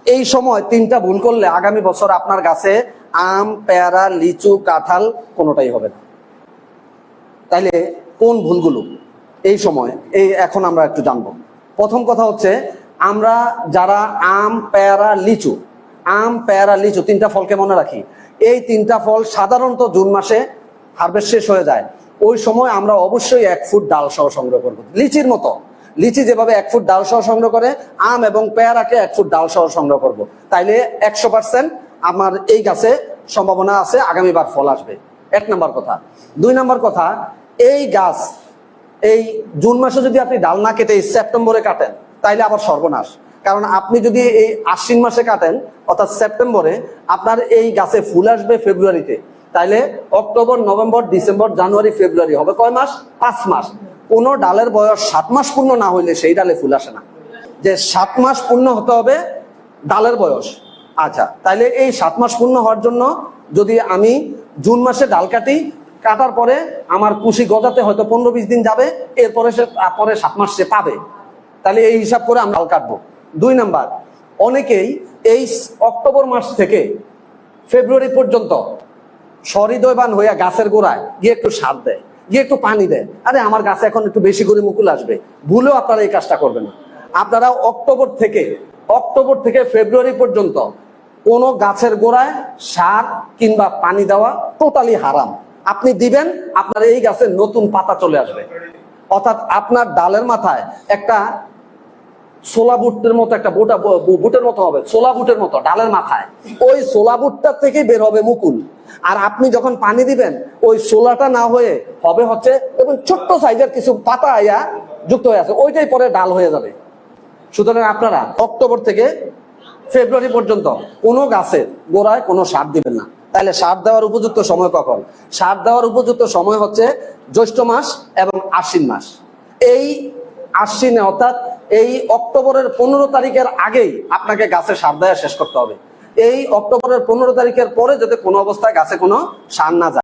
এই সময় তিনটা ভুল করলে আগামী বছর আপনার গাছে আম, পেয়ারা, লিচু, কাঁঠাল কোনোটাই হবে না। তাইলে কোন ভুলগুলো এই সময় এখন আমরা একটু জানবো। প্রথম কথা হচ্ছে, আমরা যারা আম, পেয়ারা, লিচু তিনটা ফলকে মনে রাখি। এই তিনটা ফল সাধারণত জুন মাসে হারভেস্ট শেষ হয়ে যায়। ওই সময় আমরা অবশ্যই 1 ফুট ডাল সহ সংগ্রহ করবো। লিচির মতো, লিচি যেভাবে 1 ফুট ডাল সহ সংগ্রহ করে, আম এবং পেয়ারাকে 1 ফুট ডাল সহ সংগ্রহ করব। তাইলে 100% আমার এই গাছে সম্ভাবনা আছে আগামীবার ফল আসবে। 1 নম্বর কথা। 2 নম্বর কথা, এই গাছ এই জুন মাসে যদি আপনি ডাল না কেটে সেপ্টেম্বরে কাটেন, তাইলে আবার সর্বনাশ। কারণ আপনি যদি এই আশ্বিন মাসে কাটেন, অর্থাৎ সেপ্টেম্বরে, আপনার এই গাছে ফুল আসবে ফেব্রুয়ারিতে। তাইলে অক্টোবর, নভেম্বর, ডিসেম্বর, জানুয়ারি, ফেব্রুয়ারি হবে কয় মাস? 5 মাস। কোন ডালের বয়স 7 মাস পূর্ণ না হইলে সেই ডালে ফুল আসে না। যে 7 মাস পূর্ণ হতে হবে ডালের বয়স। আচ্ছা, তাইলে এই 7 মাস পূর্ণ হওয়ার জন্য যদি আমি জুন মাসে ডাল কাটি, কাটার পরে আমার কুশি গজাতে হয়তো 15-20 দিন যাবে, এরপরে পরে 7 মাস সে পাবে। তাহলে এই হিসাব করে আমরা ডাল কাটবো। 2 নাম্বার, অনেকেই এই অক্টোবর মাস থেকে ফেব্রুয়ারি পর্যন্ত সহৃদয়বান হইয়া গাছের গোড়ায় গিয়ে একটু সার দেয়, গিয়ে একটু পানি দেয়। আরে আমার গাছে এখন একটু বেশি করে মুকুল আসবে। ভুলেও আপনারা এই কাজটা করবেন না। আপনারা অক্টোবর থেকে ফেব্রুয়ারি পর্যন্ত কোন গাছের গোড়ায় সার কিংবা পানি দেওয়া টোটালি হারাম। আপনি দিবেন, আপনার এই গাছে নতুন পাতা চলে আসবে। অর্থাৎ আপনার ডালের মাথায় একটা ছোলা বুটের মতো, একটা বুটের মতো হবে, ছোলা বুটের মতো ডালের মাথায়, ওই ছোলা বুটটা থেকে বের হবে মুকুল। আর আপনি যখন পানি দিবেন, ওই ছোলাটা না হয়ে হবে হচ্ছে এবং ছোট্ট সাইজের কিছু পাতা আয়া যুক্ত হয়ে আছে, ওইটাই পরে ডাল হয়ে যাবে। সুতরাং আপনারা অক্টোবর থেকে ফেব্রুয়ারি পর্যন্ত কোনো গাছের গোড়ায় কোনো সার দিবেন না। তাহলে সার দেওয়ার উপযুক্ত সময় কখন? সার দেওয়ার উপযুক্ত সময় হচ্ছে জ্যৈষ্ঠ মাস এবং আশ্বিন মাস। এই আশ্বিনে, অর্থাৎ এই অক্টোবরের 15 তারিখের আগেই আপনাকে গাছে সার দেওয়া শেষ করতে হবে। এই অক্টোবরের 15 তারিখের পরে যাতে কোনো অবস্থায় গাছে কোনো সার না যায়।